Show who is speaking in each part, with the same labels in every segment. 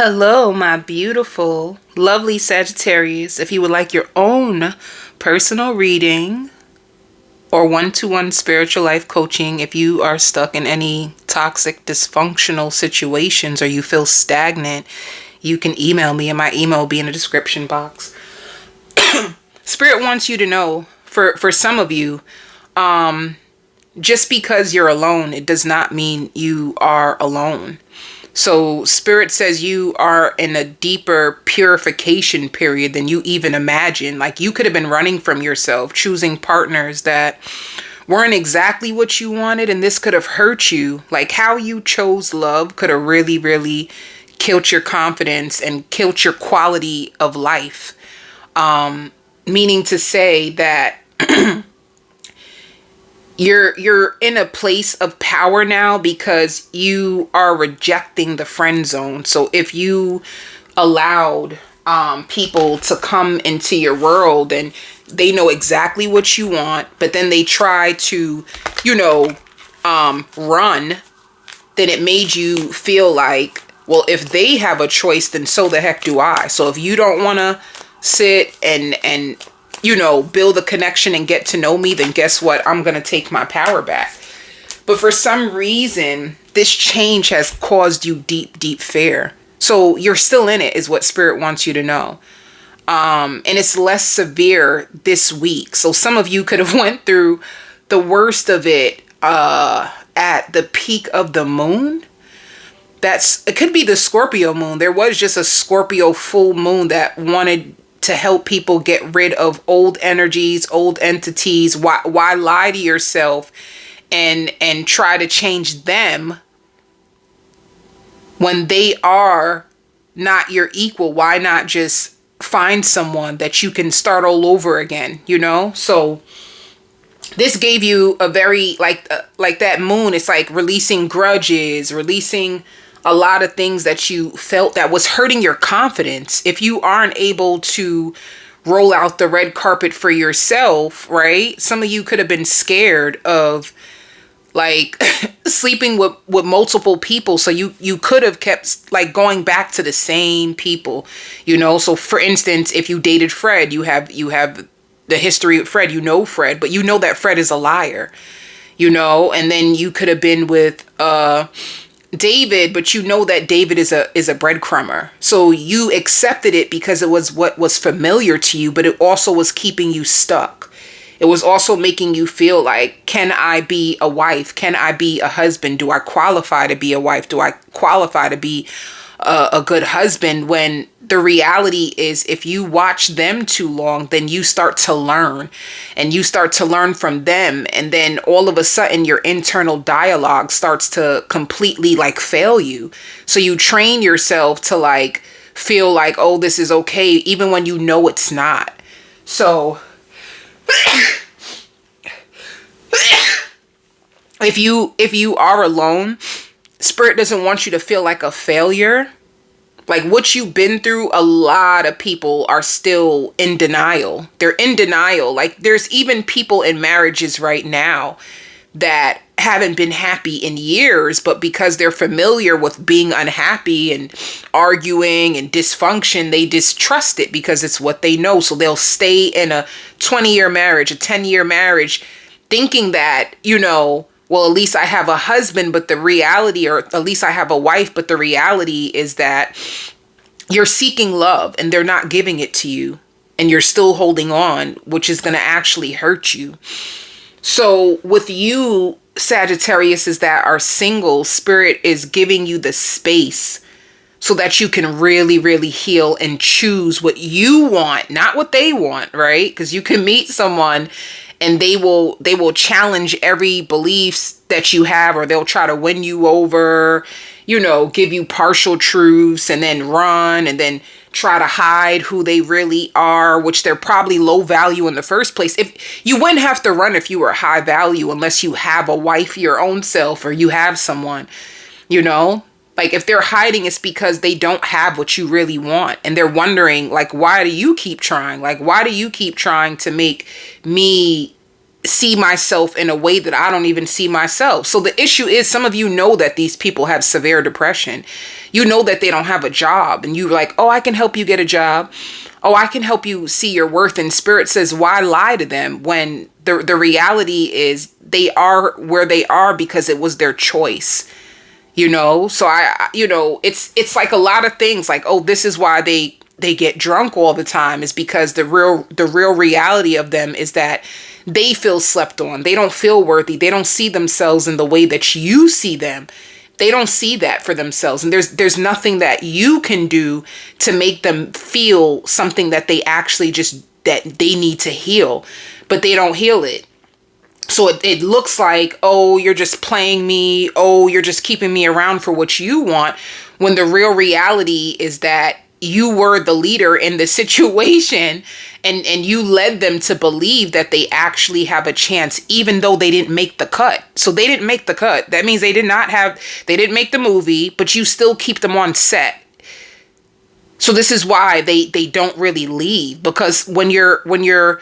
Speaker 1: Hello, my beautiful, lovely Sagittarius. If you would like your own personal reading or one-to-one spiritual life coaching, if you are stuck in any toxic, dysfunctional situations or you feel stagnant, you can email me, and my email will be in the description box. Spirit wants you to know, for some of you, just because you're alone, it does not mean you are alone. So Spirit says you are in a deeper purification period than you even imagine. Like, you could have been running from yourself, choosing partners that weren't exactly what you wanted, and this could have hurt you. Like, how you chose love could have really, really killed your confidence and killed your quality of life. Meaning to say that you're in a place of power now because you are rejecting the friend zone. So if you allowed people to come into your world and they know exactly what you want, but then they try to, run, then it made you feel like, well, if they have a choice, then so the heck do I. So if you don't want to sit and build a connection and get to know me, then guess what? I'm going to take my power back. But for some reason, this change has caused you deep, deep fear. So you're still in it, is what Spirit wants you to know. And it's less severe this week. So some of you could have went through the worst of it at the peak of the moon. It could be the Scorpio moon. There was just a Scorpio full moon that wanted to help people get rid of old energies, old entities. Why lie to yourself and try to change them when they are not your equal? Why not just find someone that you can start all over again, So this gave you a very like that moon. It's like releasing grudges, releasing a lot of things that you felt that was hurting your confidence. If you aren't able to roll out the red carpet for yourself, right? Some of you could have been scared of like sleeping with multiple people. So you could have kept like going back to the same people, So for instance, if you dated Fred, you have the history of Fred, Fred, but that Fred is a liar, and then you could have been with, David, but that David is a breadcrumber. So you accepted it because it was what was familiar to you, but it also was keeping you stuck. It was also making you feel like, can I be a wife? Can I be a husband? Do I qualify to be a wife? Do I qualify to be a good husband? When the reality is, if you watch them too long, then you start to learn, and you start to learn from them. And then all of a sudden your internal dialogue starts to completely like fail you. So you train yourself to like feel like, oh, this is okay, even when it's not. So if you are alone, Spirit doesn't want you to feel like a failure. Like, what you've been through, a lot of people are still in denial. They're in denial. Like, there's even people in marriages right now that haven't been happy in years, but because they're familiar with being unhappy and arguing and dysfunction, they distrust it because it's what they know. So they'll stay in a 20-year marriage, a 10-year marriage, thinking that, well, at least I have a husband, but the reality, or at least I have a wife, but the reality is that you're seeking love and they're not giving it to you, and you're still holding on, which is going to actually hurt you. So with you, Sagittarius, that are single, Spirit is giving you the space so that you can really, really heal and choose what you want, not what they want, right? Because you can meet someone and they will challenge every belief that you have, or they'll try to win you over, give you partial truths and then run and then try to hide who they really are, which they're probably low value in the first place. If you wouldn't have to run if you were high value, unless you have a wife, your own self, or you have someone, like if they're hiding, it's because they don't have what you really want. And they're wondering, like, why do you keep trying? Like, why do you keep trying to make me see myself in a way that I don't even see myself. So the issue is, some of you know that these people have severe depression. You know that they don't have a job, and you're like, oh, I can help you get a job. Oh, I can help you see your worth. And Spirit says, why lie to them when the reality is they are where they are because it was their choice. So it's like a lot of things like, oh, this is why they get drunk all the time, is because the real reality of them is that they feel slept on. They don't feel worthy. They don't see themselves in the way that you see them. They don't see that for themselves. And there's nothing that you can do to make them feel something that they actually that they need to heal, but they don't heal it. So it looks like, oh, you're just playing me. Oh, you're just keeping me around for what you want. When the real reality is that you were the leader in the situation, and you led them to believe that they actually have a chance, even though they didn't make the cut. So they didn't make the cut. That means they didn't make the movie, but you still keep them on set. So this is why they don't really leave, because when your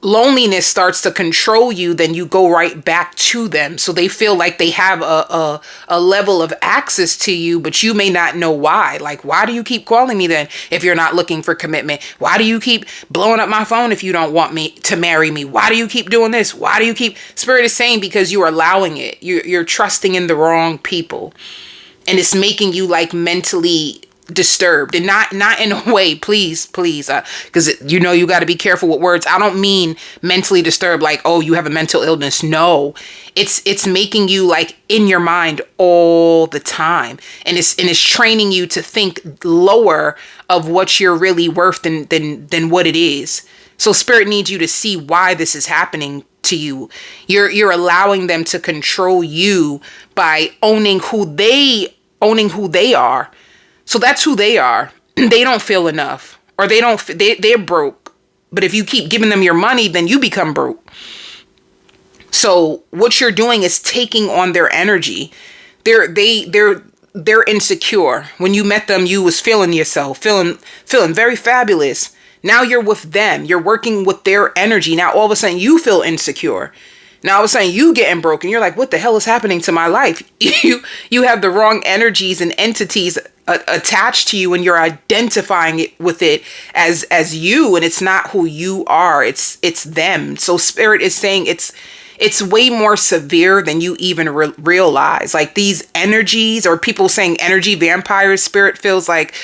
Speaker 1: loneliness starts to control you, then you go right back to them. So they feel like they have a level of access to you, but you may not know why. Like, why do you keep calling me then if you're not looking for commitment? Why do you keep blowing up my phone if you don't want me to marry me? Why do you keep doing this? Why do you keep... Spirit is saying because you're allowing it. You're trusting in the wrong people. And it's making you like mentally disturbed, and not in a way, please, because you got to be careful with words. I don't mean mentally disturbed like, oh, you have a mental illness. No, it's making you like in your mind all the time, and it's training you to think lower of what you're really worth than what it is. So Spirit needs you to see why this is happening to you. You're allowing them to control you by owning who they are. So that's who they are. They don't feel enough, or they're broke. But if you keep giving them your money, then you become broke. So what you're doing is taking on their energy. They're insecure. When you met them, you was feeling yourself, feeling very fabulous. Now you're with them. You're working with their energy. Now all of a sudden you feel insecure. Now all of a sudden you getting broken. You're like, what the hell is happening to my life? You have the wrong energies and entities attached to you, and you're identifying it with it as you, and it's not who you are. It's them. So Spirit is saying it's way more severe than you even realize. Like these energies, or people saying energy vampires, Spirit feels like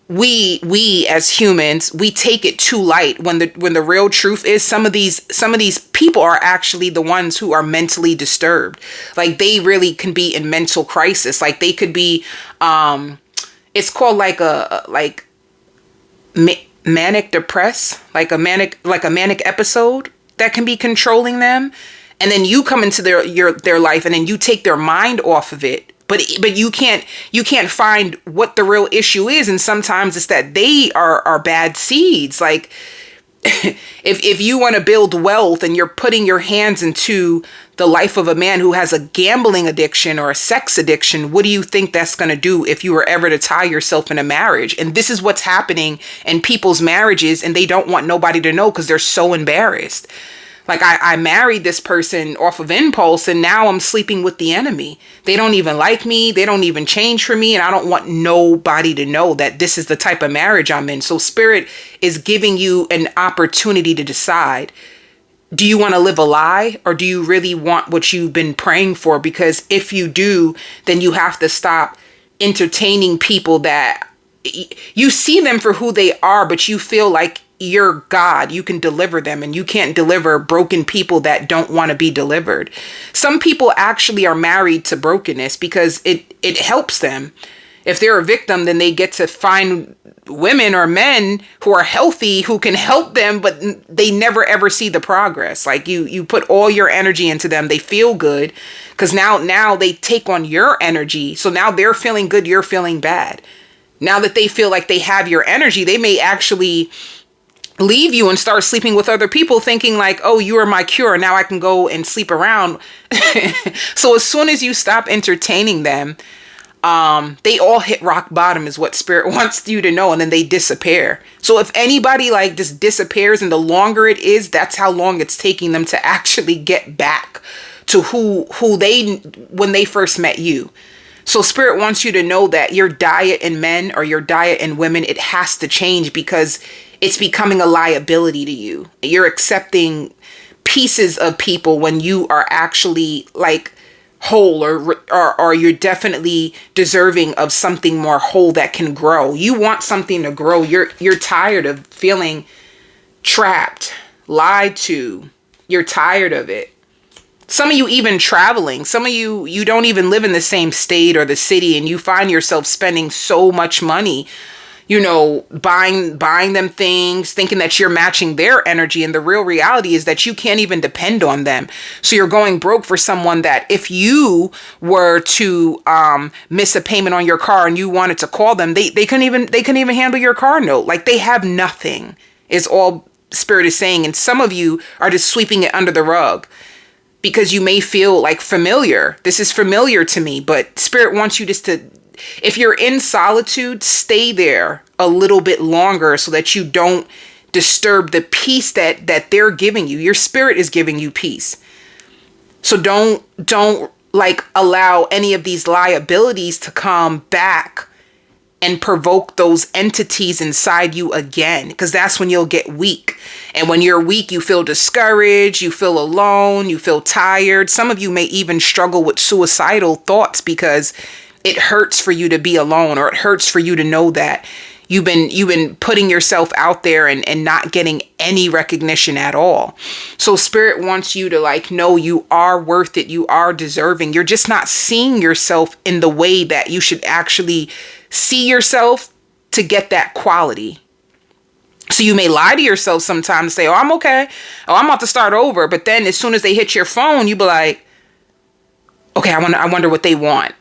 Speaker 1: we as humans, we take it too light when the real truth is some of these people are actually the ones who are mentally disturbed. Like they really can be in mental crisis. Like they could be it's called like manic depressed, like a manic episode that can be controlling them. And then you come into their life, and then you take their mind off of it. But you can't find what the real issue is. And sometimes it's that they are bad seeds. Like if you want to build wealth and you're putting your hands into the life of a man who has a gambling addiction or a sex addiction, what do you think that's going to do if you were ever to tie yourself in a marriage? And this is what's happening in people's marriages, and they don't want nobody to know because they're so embarrassed. Like I married this person off of impulse, and now I'm sleeping with the enemy. They don't even like me. They don't even change for me. And I don't want nobody to know that this is the type of marriage I'm in. So Spirit is giving you an opportunity to decide. Do you want to live a lie, or do you really want what you've been praying for? Because if you do, then you have to stop entertaining people that you see them for who they are, but you feel like you're God, you can deliver them, and you can't deliver broken people that don't want to be delivered. Some people actually are married to brokenness because it helps them. If they're a victim, then they get to find women or men who are healthy, who can help them, but they never ever see the progress. Like you put all your energy into them, they feel good because now they take on your energy. So now they're feeling good, you're feeling bad. Now that they feel like they have your energy, they may actually leave you and start sleeping with other people, thinking like, oh, you are my cure, now I can go and sleep around. So as soon as you stop entertaining them, They all hit rock bottom is what spirit wants you to know, and then they disappear. So if anybody like just disappears, and the longer it is, that's how long it's taking them to actually get back to who they, when they first met you. So spirit wants you to know that your diet in men or your diet in women, it has to change, because it's becoming a liability to you. You're accepting pieces of people when you are actually like whole, or you're definitely deserving of something more whole that can grow. You want something to grow. You're tired of feeling trapped, lied to. You're tired of it. Some of you even traveling. Some of you don't even live in the same state or the city, and you find yourself spending so much money, you know, buying them things, thinking that you're matching their energy. And the real reality is that you can't even depend on them. So you're going broke for someone that if you were to miss a payment on your car and you wanted to call them, they couldn't even handle your car note. Like, they have nothing, is all spirit is saying. And some of you are just sweeping it under the rug, because you may feel like familiar. This is familiar to me, but spirit wants you just to, if you're in solitude, stay there a little bit longer so that you don't disturb the peace that they're giving you. Your spirit is giving you peace. So don't like allow any of these liabilities to come back and provoke those entities inside you again, because that's when you'll get weak. And when you're weak, you feel discouraged, you feel alone, you feel tired. Some of you may even struggle with suicidal thoughts because it hurts for you to be alone, or it hurts for you to know that you've been putting yourself out there and not getting any recognition at all. So spirit wants you to like know you are worth it, you are deserving. You're just not seeing yourself in the way that you should actually see yourself to get that quality. So you may lie to yourself sometimes and say, oh, I'm okay. Oh, I'm about to start over. But then as soon as they hit your phone, you be like, okay, I wonder what they want.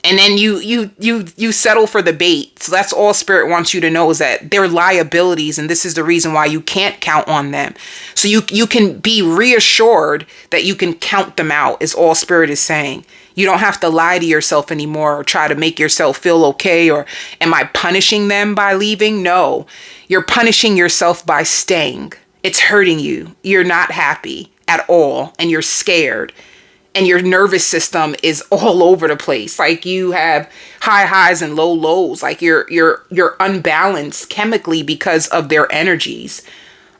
Speaker 1: And then you settle for the bait. So that's all spirit wants you to know, is that they're liabilities, and this is the reason why you can't count on them. So you can be reassured that you can count them out, is all spirit is saying. You don't have to lie to yourself anymore or try to make yourself feel okay, or am I punishing them by leaving? No, you're punishing yourself by staying. It's hurting you. You're not happy at all, and you're scared. And your nervous system is all over the place. Like, you have high highs and low lows. Like you're unbalanced chemically because of their energies.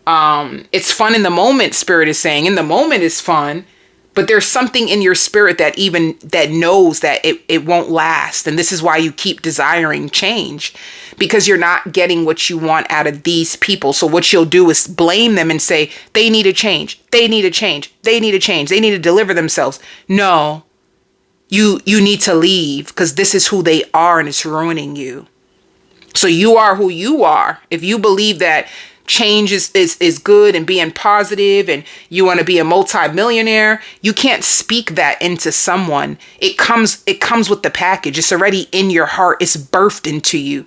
Speaker 1: It's fun in the moment, spirit is saying. In the moment is fun, but there's something in your spirit that knows that it won't last. And this is why you keep desiring change, because you're not getting what you want out of these people. So what you'll do is blame them and say, they need to change. They need to change. They need to change. They need to deliver themselves. No, you need to leave, because this is who they are, and it's ruining you. So you are who you are. If you believe that change is good and being positive, and you want to be a multi-millionaire, you can't speak that into someone. It comes with the package. It's already in your heart. It's birthed into you.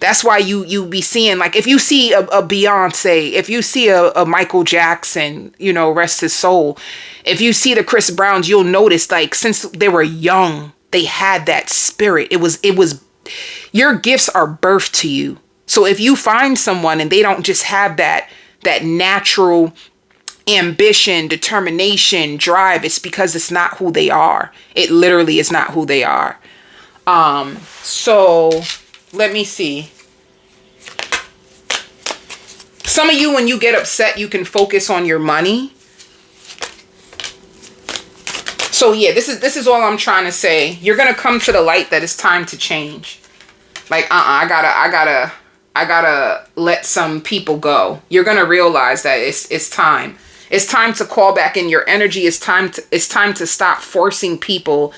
Speaker 1: That's why you be seeing, like, if you see a Beyonce, if you see a Michael Jackson, you know, rest his soul, if you see the Chris Browns, you'll notice, like, since they were young, they had that spirit. It was your gifts are birthed to you. So if you find someone and they don't just have that natural ambition, determination, drive, it's because it's not who they are. It literally is not who they are. So let me see. Some of you, when you get upset, you can focus on your money. So yeah, this is all I'm trying to say. You're going to come to the light that it's time to change. Like, I gotta let some people go. You're going to realize that it's time. It's time to call back in your energy. It's time to stop forcing people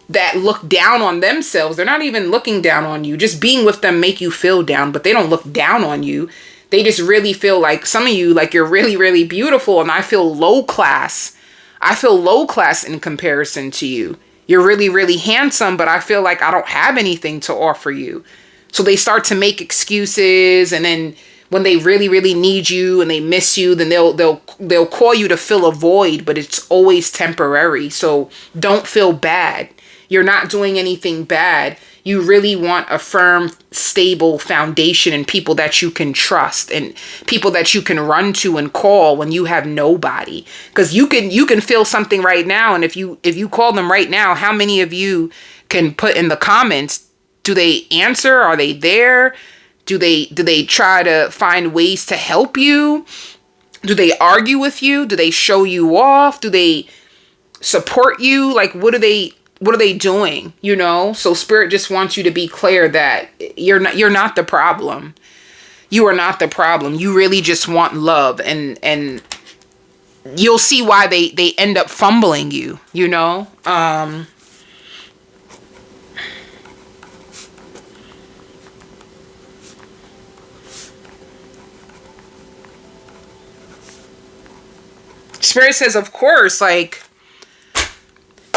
Speaker 1: that look down on themselves. They're not even looking down on you. Just being with them make you feel down, but they don't look down on you. They just really feel like, some of you, like, you're really, really beautiful, and I feel low class. I feel low class in comparison to you. You're really, really handsome, but I feel like I don't have anything to offer you. So they start to make excuses, and then when they really, really need you and they miss you, then they'll call you to fill a void, but it's always temporary. So don't feel bad. you're not doing anything bad. You really want a firm, stable foundation and people that you can trust and people that you can run to and call when you have nobody. Because you can feel something right now, and if you call them right now, how many of you can put in the comments? Do they answer? Are they there? Do they try to find ways to help you? Do they argue with you? Do they show you off? Do they support you? Like, what are they doing? You know? So Spirit just wants you to be clear that you're not the problem. You are not the problem. You really just want love, and you'll see why they end up fumbling you, you know? Spirit says, of course, like,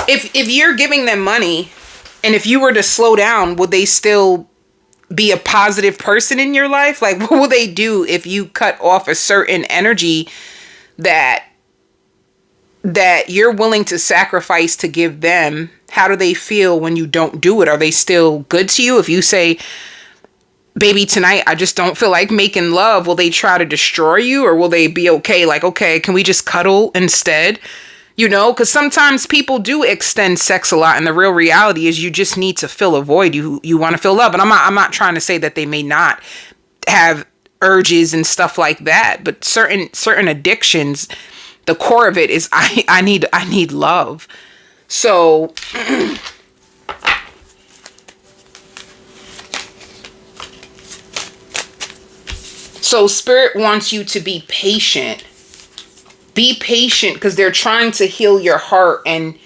Speaker 1: if you're giving them money, and if you were to slow down, would they still be a positive person in your life? Like, what will they do if you cut off a certain energy that you're willing to sacrifice to give them? How do they feel when you don't do it? Are they still good to you? If you say, baby, tonight I just don't feel like making love, will they try to destroy you, or will they be okay? Like, okay, can we just cuddle instead? You know, because sometimes people do extend sex a lot, and the real reality is you just need to fill a void. You want to feel love, and I'm not trying to say that they may not have urges and stuff like that, but certain addictions, the core of it is I need love. So so Spirit wants you to be patient. Be patient, because they're trying to heal your heart, and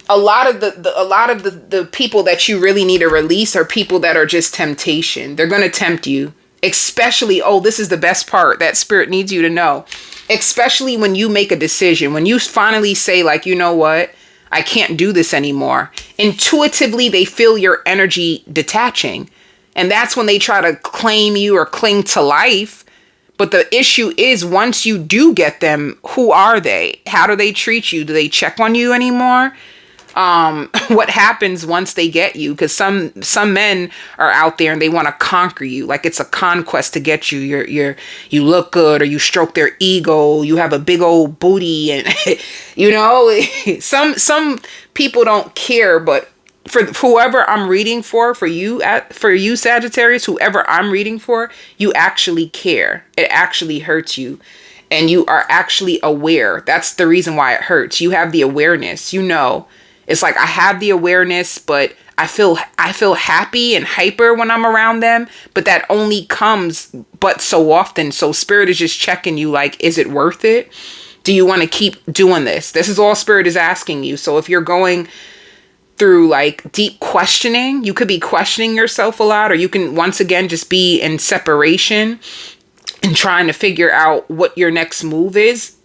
Speaker 1: a lot of the people that you really need to release are people that are just temptation. They're going to tempt you, especially, this is the best part that Spirit needs you to know, especially when you make a decision, when you finally say, like, you know what, I can't do this anymore. Intuitively, they feel your energy detaching, and that's when they try to claim you or cling to life. But the issue is, once you do get them, who are they? How do they treat you? Do they check on you anymore? What happens once they get you? Because some men are out there and they want to conquer you. Like, it's a conquest to get you. You look good, or you stroke their ego. You have a big old booty, and you know, some people don't care. But for whoever I'm reading for you Sagittarius, whoever I'm reading for, you actually care. It actually hurts you, and you are actually aware. That's the reason why it hurts. You have the awareness. You know, it's like, I have the awareness, but I feel happy and hyper when I'm around them, but that only comes but so often. So Spirit is just checking you, like, is it worth it? Do you want to keep doing this? This is all Spirit is asking you. So if you're going through like deep questioning, you could be questioning yourself a lot, or you can once again just be in separation and trying to figure out what your next move is.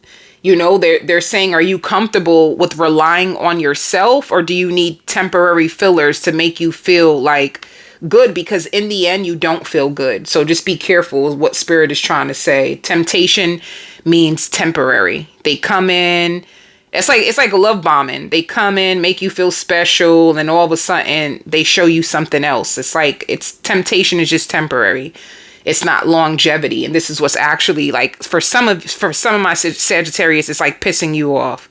Speaker 1: You know, they're saying, are you comfortable with relying on yourself, or do you need temporary fillers to make you feel like good? Because in the end, you don't feel good. So just be careful with what Spirit is trying to say. Temptation means temporary. They come in. It's like a love bombing. They come in, make you feel special, and all of a sudden they show you something else. Temptation is just temporary. It's not longevity. And this is what's actually, like, for some of my Sagittarius, it's like pissing you off.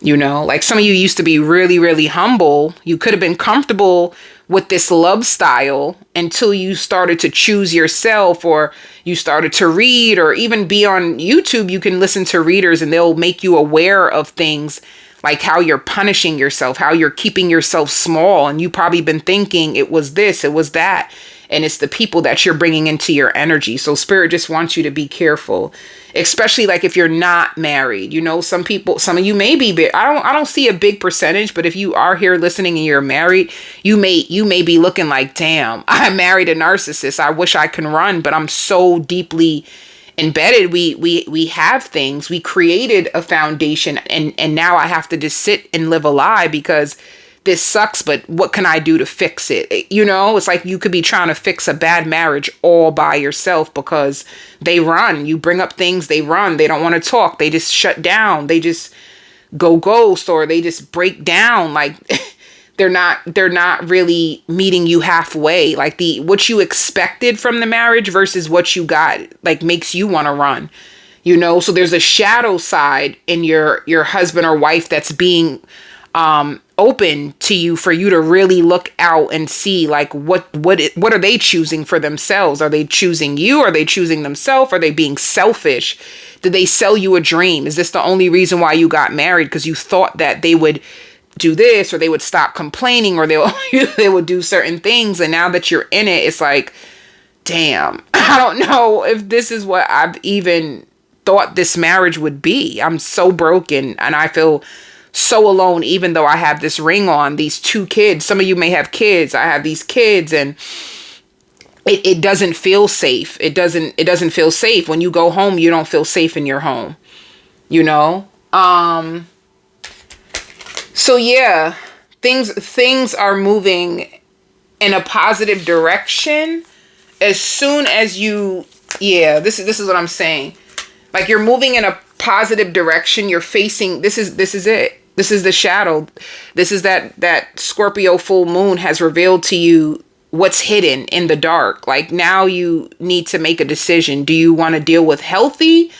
Speaker 1: You know, like, some of you used to be really, really humble. You could have been comfortable with this love style until you started to choose yourself, or you started to read, or even be on YouTube. You can listen to readers and they'll make you aware of things like how you're punishing yourself, how you're keeping yourself small. And you probably been thinking it was this, it was that. And it's the people that you're bringing into your energy. So Spirit just wants you to be careful, especially like if you're not married. You know, some of you may be, I don't see a big percentage, but if you are here listening and you're married, you may be looking like, damn, I married a narcissist. I wish I can run, but I'm so deeply embedded. We have things, we created a foundation, and now I have to just sit and live a lie because this sucks, but what can I do to fix it? You know, it's like you could be trying to fix a bad marriage all by yourself because they run. You bring up things, they run. They don't want to talk. They just shut down. They just go ghost, or they just break down. Like, they're not really meeting you halfway. Like what you expected from the marriage versus what you got, like, makes you want to run. So there's a shadow side in your husband or wife that's being open to you, for you to really look out and see, like, what are they choosing for themselves? Are they choosing you? Are they choosing themselves? Are they being selfish? Did they sell you a dream? Is this the only reason why you got married? Because you thought that they would do this, or they would stop complaining, or they would do certain things. And now that you're in it, it's like, damn, I don't know if this is what I've even thought this marriage would be. I'm so broken, and I feel so alone, even though I have this ring on, these 2 kids. Some of you may have kids. I have these kids, and it doesn't feel safe. It doesn't feel safe. When you go home, you don't feel safe in your home, So yeah, things are moving in a positive direction as soon as this is what I'm saying. Like, you're moving in a positive direction. You're facing, this is it. This is the shadow. This is that Scorpio full moon has revealed to you what's hidden in the dark. Like, now you need to make a decision. Do you want to deal with healthy,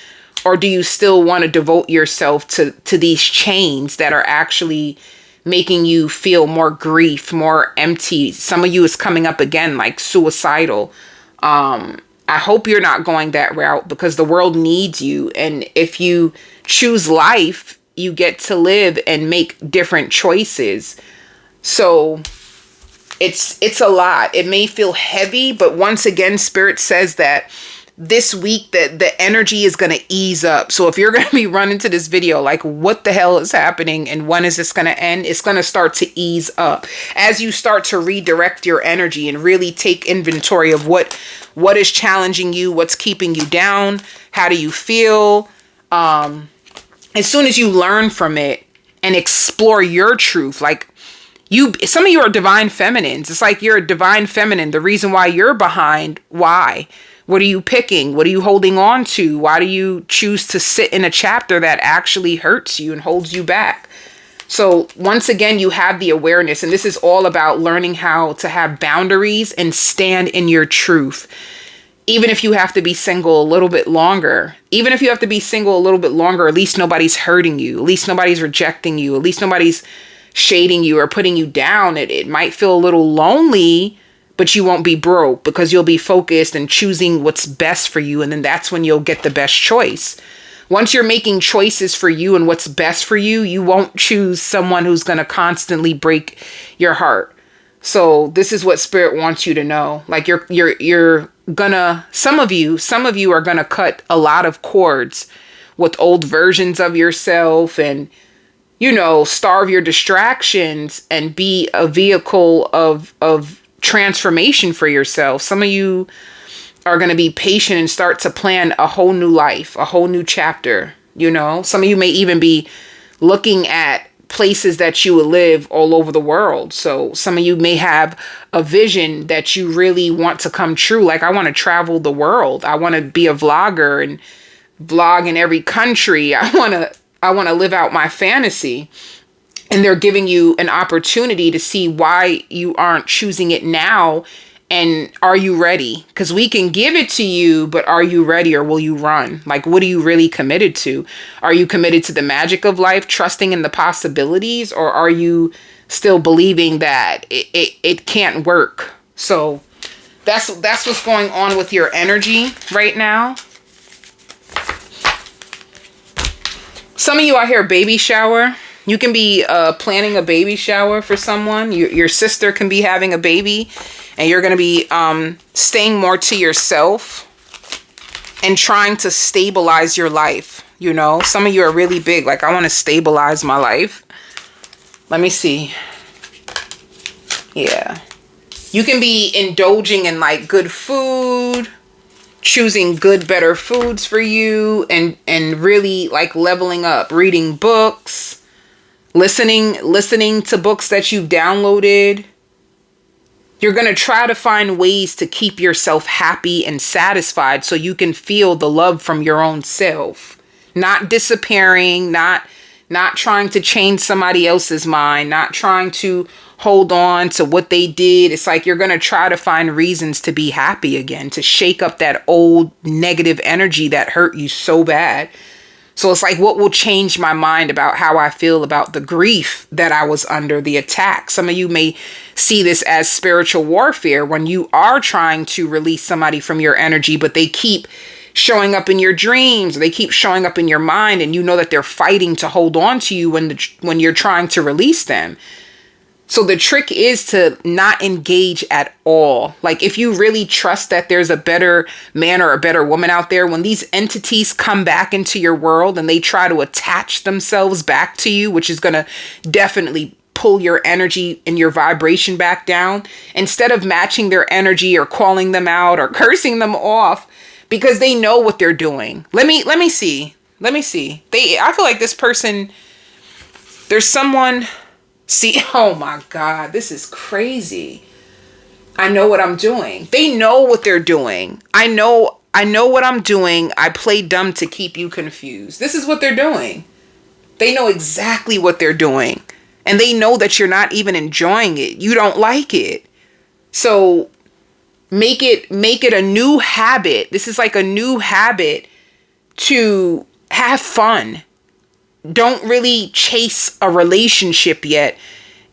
Speaker 1: or do you still want to devote yourself to these chains that are actually making you feel more grief, more empty? Some of you is coming up again, like suicidal. I hope you're not going that route, because the world needs you. And if you choose life, you get to live and make different choices. So it's a lot. It may feel heavy, but once again, Spirit says that this week that the energy is going to ease up. So if you're going to be running to this video like, what the hell is happening and when is this going to end? It's going to start to ease up as you start to redirect your energy and really take inventory of what is challenging you, what's keeping you down, how do you feel? As soon as you learn from it and explore your truth, like, some of you are divine feminines. It's like you're a divine feminine. The reason why you're behind, why? What are you picking? What are you holding on to? Why do you choose to sit in a chapter that actually hurts you and holds you back? So once again, you have the awareness, and this is all about learning how to have boundaries and stand in your truth. Even if you have to be single a little bit longer, at least nobody's hurting you. At least nobody's rejecting you. At least nobody's shading you or putting you down. It might feel a little lonely, but you won't be broke, because you'll be focused and choosing what's best for you. And then that's when you'll get the best choice. Once you're making choices for you and what's best for you, you won't choose someone who's going to constantly break your heart. So this is what Spirit wants you to know. Like, you're gonna, some of you are gonna cut a lot of cords with old versions of yourself, and starve your distractions and be a vehicle of transformation for yourself. Some of you are going to be patient and start to plan a whole new life, a whole new chapter. Some of you may even be looking at places that you will live all over the world. So some of you may have a vision that you really want to come true. Like, I want to travel the world. I want to be a vlogger and vlog in every country. I want to live out my fantasy. And they're giving you an opportunity to see why you aren't choosing it now. And are you ready? Because we can give it to you, but are you ready, or will you run? Like, what are you really committed to? Are you committed to the magic of life, trusting in the possibilities, or are you still believing that it can't work? So that's what's going on with your energy right now. Some of you out here, baby shower. You can be planning a baby shower for someone. Your sister can be having a baby, and you're going to be staying more to yourself and trying to stabilize your life. Some of you are really big. Like, I want to stabilize my life. Let me see. Yeah. You can be indulging in like good food, choosing good, better foods for you, and really like leveling up, reading books, listening to books that you've downloaded. You're going to try to find ways to keep yourself happy and satisfied so you can feel the love from your own self. Not disappearing, not not trying to change somebody else's mind, not trying to hold on to what they did. It's like you're going to try to find reasons to be happy again, to shake up that old negative energy that hurt you so bad. So it's like, what will change my mind about how I feel about the grief that I was under, the attack? Some of you may see this as spiritual warfare when you are trying to release somebody from your energy, but they keep showing up in your dreams, they keep showing up in your mind, and you know that they're fighting to hold on to you when you're trying to release them. So the trick is to not engage at all. Like, if you really trust that there's a better man or a better woman out there, when these entities come back into your world and they try to attach themselves back to you, which is going to definitely pull your energy and your vibration back down, instead of matching their energy or calling them out or cursing them off, because they know what they're doing. Let me see. I feel like this person, there's someone. See, oh my God, this is crazy. I know what I'm doing. They know what they're doing. I know what I'm doing. I play dumb to keep you confused. This is what they're doing. They know exactly what they're doing. And they know that you're not even enjoying it. You don't like it. So make it a new habit. This is like a new habit to have fun. Don't really chase a relationship yet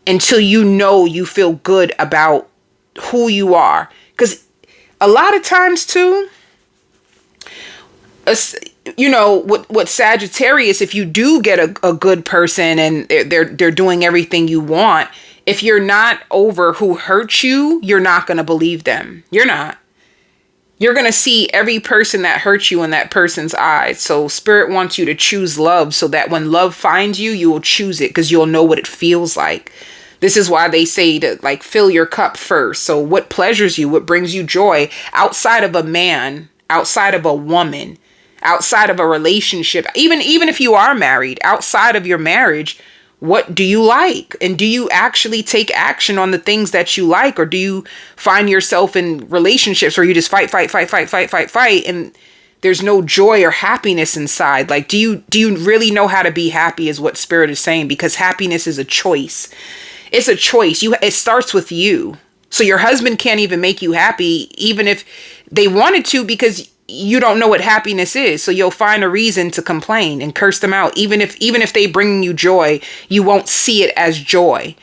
Speaker 1: until you know you feel good about who you are. Because a lot of times too, you know, what Sagittarius, if you do get a good person and they're doing everything you want, if you're not over who hurt you, you're not going to believe them. You're not. You're going to see every person that hurts you in that person's eyes. So Spirit wants you to choose love so that when love finds you, you will choose it because you'll know what it feels like. This is why they say to like fill your cup first. So what pleasures you, what brings you joy outside of a man, outside of a woman, outside of a relationship, even if you are married, outside of your marriage, what do you like? And do you actually take action on the things that you like? Or do you find yourself in relationships where you just fight, and there's no joy or happiness inside? Like, do you really know how to be happy is what Spirit is saying, because happiness is a choice. It's a choice. It starts with you. So your husband can't even make you happy, even if they wanted to, because you don't know what happiness is. So you'll find a reason to complain and curse them out. Even if they bring you joy, you won't see it as joy.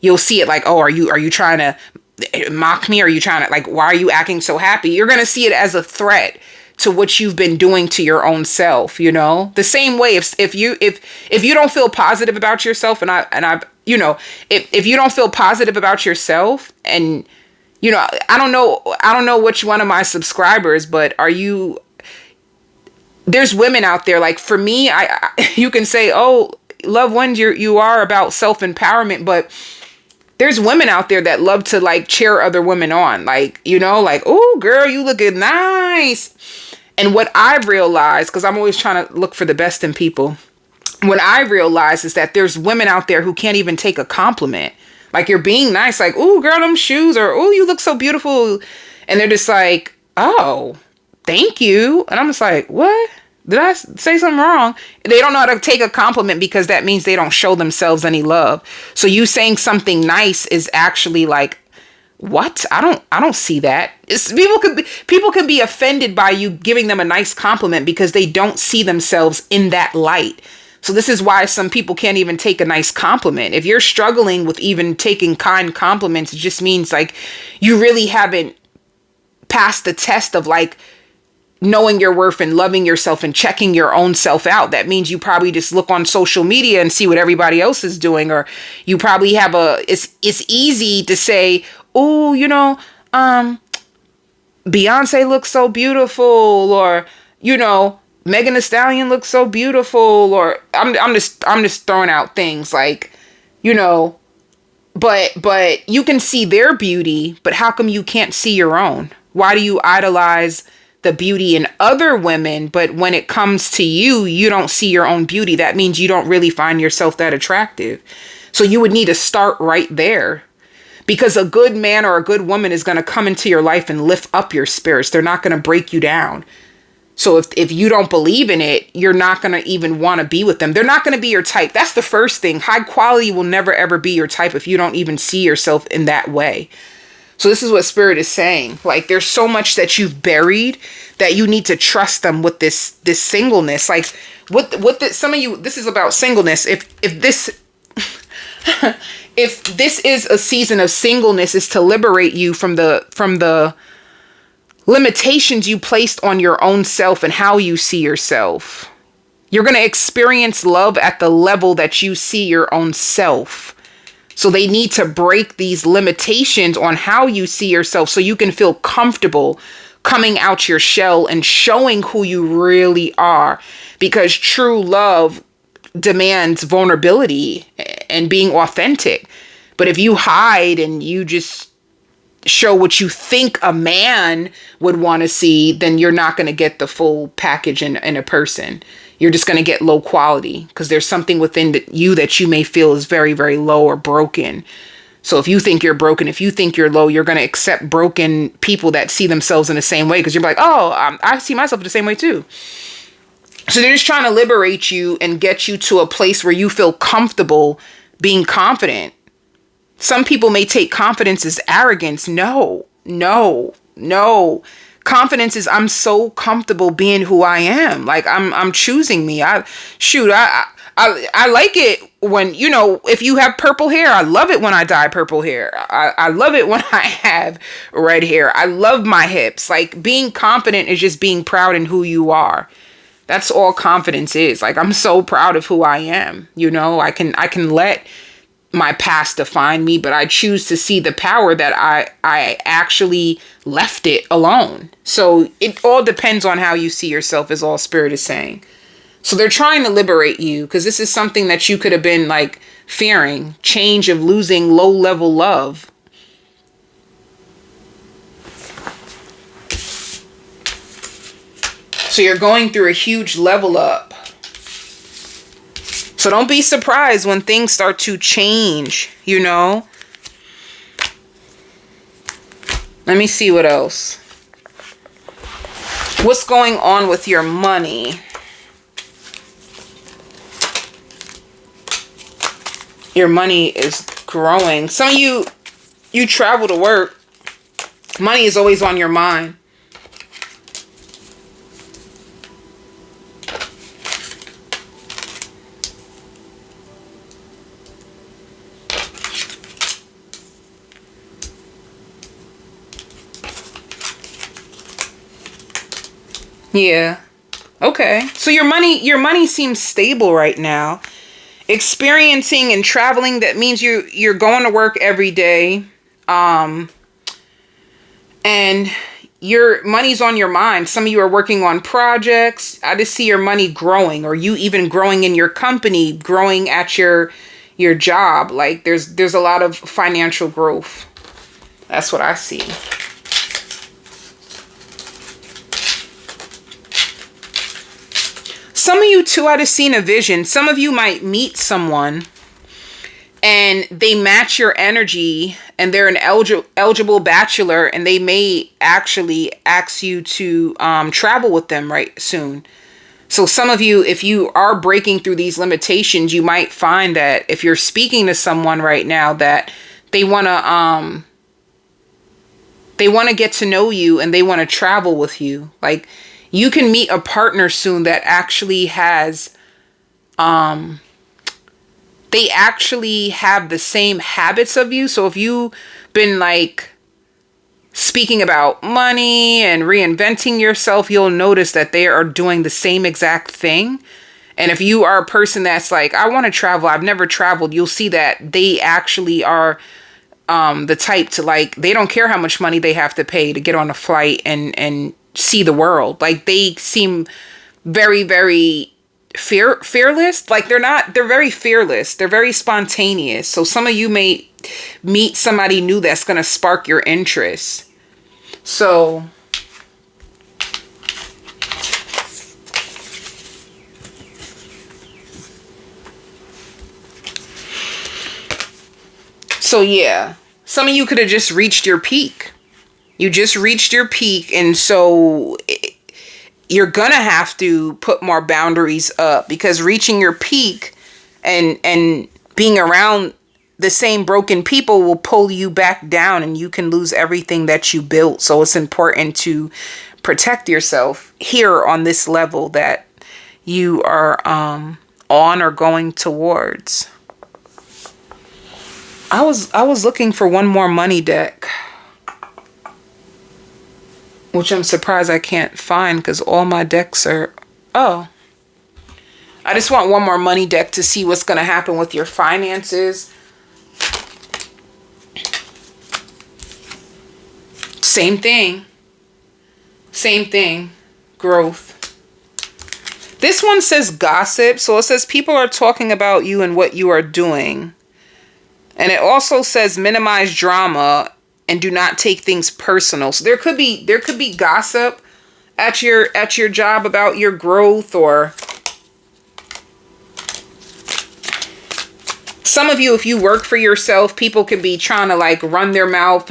Speaker 1: You'll see it like, oh, are you trying to mock me? Are you trying to, like, why are you acting so happy? You're going to see it as a threat to what you've been doing to your own self, you know? The same way, if you don't feel positive about yourself, if you don't feel positive about yourself, and you know, I don't know which one of my subscribers, but there's women out there, like for me, you can say, oh, Lovewins, you are about self-empowerment, but there's women out there that love to like cheer other women on. Like, you know, like, oh girl, you looking nice. And what I've realized, because I'm always trying to look for the best in people, what I realize is that there's women out there who can't even take a compliment. Like, you're being nice, like, ooh, girl, them shoes, or, ooh, you look so beautiful. And they're just like, oh, thank you. And I'm just like, what? Did I say something wrong? They don't know how to take a compliment because that means they don't show themselves any love. So you saying something nice is actually like, what? I don't see that. People can be offended by you giving them a nice compliment because they don't see themselves in that light. So this is why some people can't even take a nice compliment. If you're struggling with even taking kind compliments, it just means like you really haven't passed the test of like knowing your worth and loving yourself and checking your own self out. That means you probably just look on social media and see what everybody else is doing, or you probably have it's easy to say, oh, you know, Beyonce looks so beautiful, or, you know, Megan Thee Stallion looks so beautiful, or I'm just throwing out things like, you know, but you can see their beauty, but how come you can't see your own? Why do you idolize the beauty in other women, but when it comes to you, you don't see your own beauty? That means you don't really find yourself that attractive. So you would need to start right there, because a good man or a good woman is going to come into your life and lift up your spirits. They're not going to break you down. So if you don't believe in it, you're not going to even want to be with them. They're not going to be your type. That's the first thing. High quality will never, ever be your type if you don't even see yourself in that way. So this is what Spirit is saying. Like, there's so much that you've buried that you need to trust them with this singleness. Like, some of you, this is about singleness. If this if this is a season of singleness, is to liberate you from the limitations you placed on your own self and how you see yourself. You're going to experience love at the level that you see your own self. So they need to break these limitations on how you see yourself so you can feel comfortable coming out your shell and showing who you really are. Because true love demands vulnerability and being authentic. But if you hide and you just show what you think a man would want to see, then you're not going to get the full package in a person. You're just going to get low quality because there's something within you that you may feel is very, very low or broken. So if you think you're broken, if you think you're low, you're going to accept broken people that see themselves in the same way because you're like, oh, I see myself the same way too. So they're just trying to liberate you and get you to a place where you feel comfortable being confident. Some people may take confidence as arrogance. No. Confidence is I'm so comfortable being who I am. Like I'm choosing me. I like it when, if you have purple hair, I love it when I dye purple hair. I love it when I have red hair. I love my hips. Like, being confident is just being proud in who you are. That's all confidence is. Like, I'm so proud of who I am. I can let my past define me, but I choose to see the power that I actually left it alone. So it all depends on how you see yourself, is all Spirit is saying. So they're trying to liberate you because this is something that you could have been like fearing, change of losing low level love. So you're going through a huge level up. So don't be surprised when things start to change, Let me see what else. What's going on with your money? Your money is growing. Some of you travel to work. Money is always on your mind. Yeah. Okay. So your money seems stable right now. Experiencing and traveling, that means you're going to work every day. And your money's on your mind. Some of you are working on projects. I just see your money growing, or you even growing in your company, growing at your job. Like there's a lot of financial growth. That's what I see. Some of you too, I just seen a vision. Some of you might meet someone and they match your energy and they're an eligible bachelor, and they may actually ask you to travel with them right soon. So some of you, if you are breaking through these limitations, you might find that if you're speaking to someone right now that they want to get to know you and they want to travel with you. Like, you can meet a partner soon that actually has, they actually have the same habits of you. So if you've been like speaking about money and reinventing yourself, you'll notice that they are doing the same exact thing. And if you are a person that's like, I want to travel, I've never traveled, you'll see that they actually are the type to, like, they don't care how much money they have to pay to get on a flight and see the world. Like, they seem very, very fearless. Like, they're very fearless. They're very spontaneous. So some of you may meet somebody new that's going to spark your interest. So yeah, some of you could have just reached your peak. You just reached your peak. And so you're gonna have to put more boundaries up, because reaching your peak and being around the same broken people will pull you back down, and you can lose everything that you built. So it's important to protect yourself here on this level that you are on or going towards. I was looking for one more money deck, which I'm surprised I can't find, because all my decks are... Oh. I just want one more money deck to see what's going to happen with your finances. Same thing. Same thing. Growth. This one says gossip. So it says people are talking about you and what you are doing. And it also says minimize drama and do not take things personal. So there could be gossip at your job about your growth, or some of you, if you work for yourself, people could be trying to like run their mouth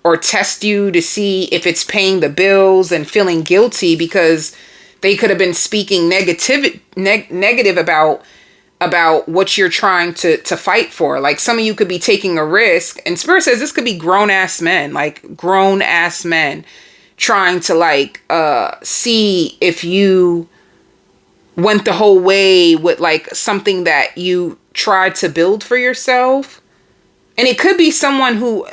Speaker 1: or test you to see if it's paying the bills, and feeling guilty because they could have been speaking negative about what you're trying to fight for. Like some of you could be taking a risk, and Spirit says this could be grown ass men trying to like see if you went the whole way with like something that you tried to build for yourself. And it could be someone who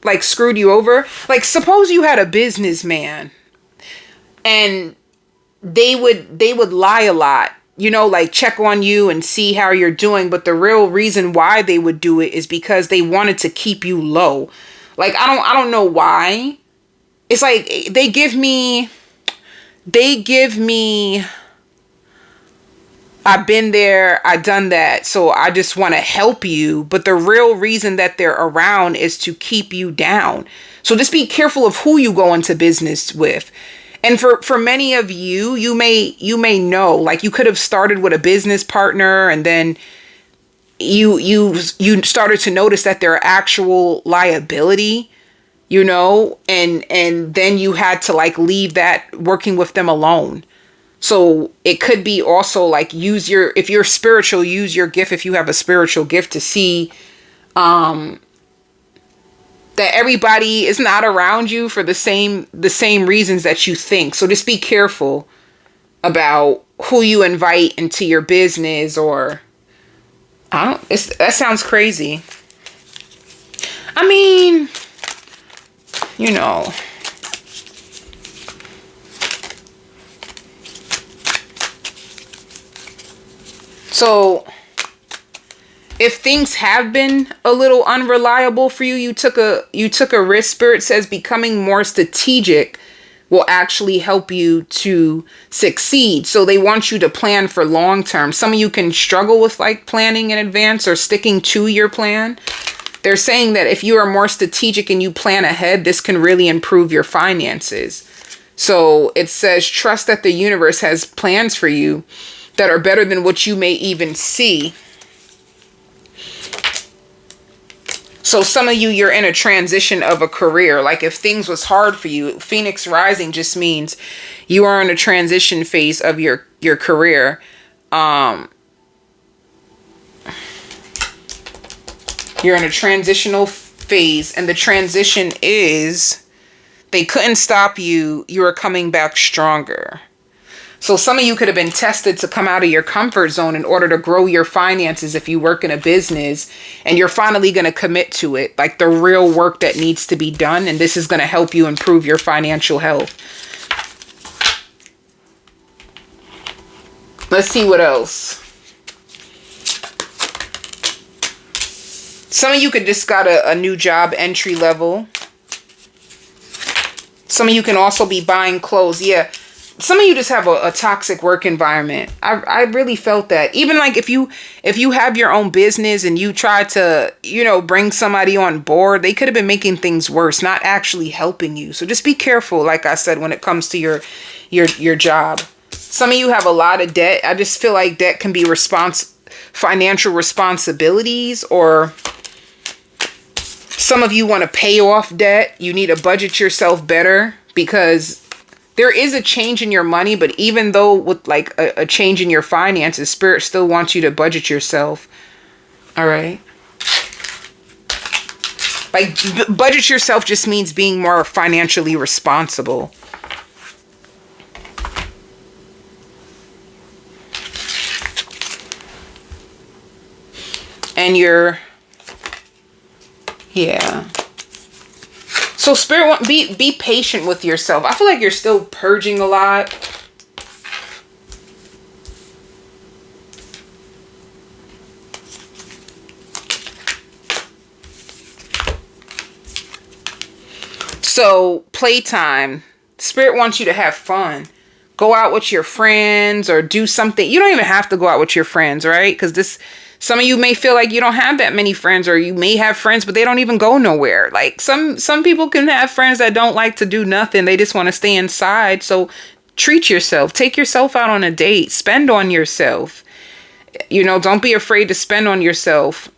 Speaker 1: like screwed you over. Like suppose you had a businessman and they would lie a lot, you know, like check on you and see how you're doing. But the real reason why they would do it is because they wanted to keep you low. Like, I don't know why. It's like they give me, I've been there, I've done that, so I just want to help you. But the real reason that they're around is to keep you down. So just be careful of who you go into business with. And for many of you, you may know, like you could have started with a business partner, and then you started to notice that they're actual liability, you know, and then you had to like leave that working with them alone. So it could be also like if you're spiritual, use your gift, if you have a spiritual gift, to see that everybody is not around you for the same reasons that you think. So just be careful about who you invite into your business, or that sounds crazy. I mean, you know. So if things have been a little unreliable for you, you took a risk. Spirit says becoming more strategic will actually help you to succeed. So they want you to plan for long term. Some of you can struggle with like planning in advance or sticking to your plan. They're saying that if you are more strategic and you plan ahead, this can really improve your finances. So it says trust that the universe has plans for you that are better than what you may even see. So some of you, you're in a transition of a career. Like if things was hard for you, Phoenix Rising just means you are in a transition phase of your career. You're in a transitional phase, and the transition is they couldn't stop you. You are coming back stronger. So some of you could have been tested to come out of your comfort zone in order to grow your finances if you work in a business, and you're finally going to commit to it, like the real work that needs to be done. And this is going to help you improve your financial health. Let's see what else. Some of you could just got a new job, entry level. Some of you can also be buying clothes. Yeah. Some of you just have a toxic work environment. I really felt that. Even like if you have your own business and you try to, you know, bring somebody on board, they could have been making things worse, not actually helping you. So just be careful, like I said, when it comes to your job. Some of you have a lot of debt. I just feel like debt can be financial responsibilities, or some of you want to pay off debt. You need to budget yourself better because There is a change in your money, but even though with like a change in your finances, Spirit still wants you to budget yourself. All right. Like budget yourself just means being more financially responsible. And yeah. So Spirit, be patient with yourself. I feel like you're still purging a lot. So playtime. Spirit wants you to have fun. Go out with your friends or do something. You don't even have to go out with your friends, right? Because some of you may feel like you don't have that many friends, or you may have friends, but they don't even go nowhere. Like some people can have friends that don't like to do nothing. They just want to stay inside. So treat yourself. Take yourself out on a date. Spend on yourself. You know, don't be afraid to spend on yourself.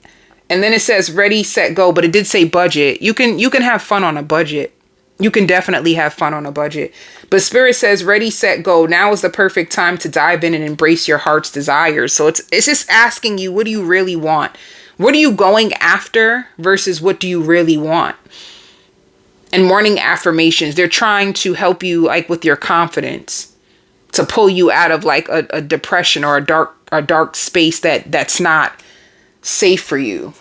Speaker 1: And then it says ready, set, go, but it did say budget. You can have fun on a budget. You can definitely have fun on a budget. But Spirit says ready, set, go. Now is the perfect time to dive in and embrace your heart's desires. So it's just asking you, what do you really want? What are you going after versus what do you really want? And morning affirmations, they're trying to help you like with your confidence, to pull you out of like a depression or a dark space that's not safe for you.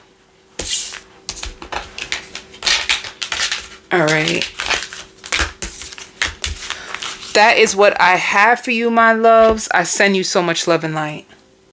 Speaker 1: All right. That is what I have for you, my loves. I send you so much love and light.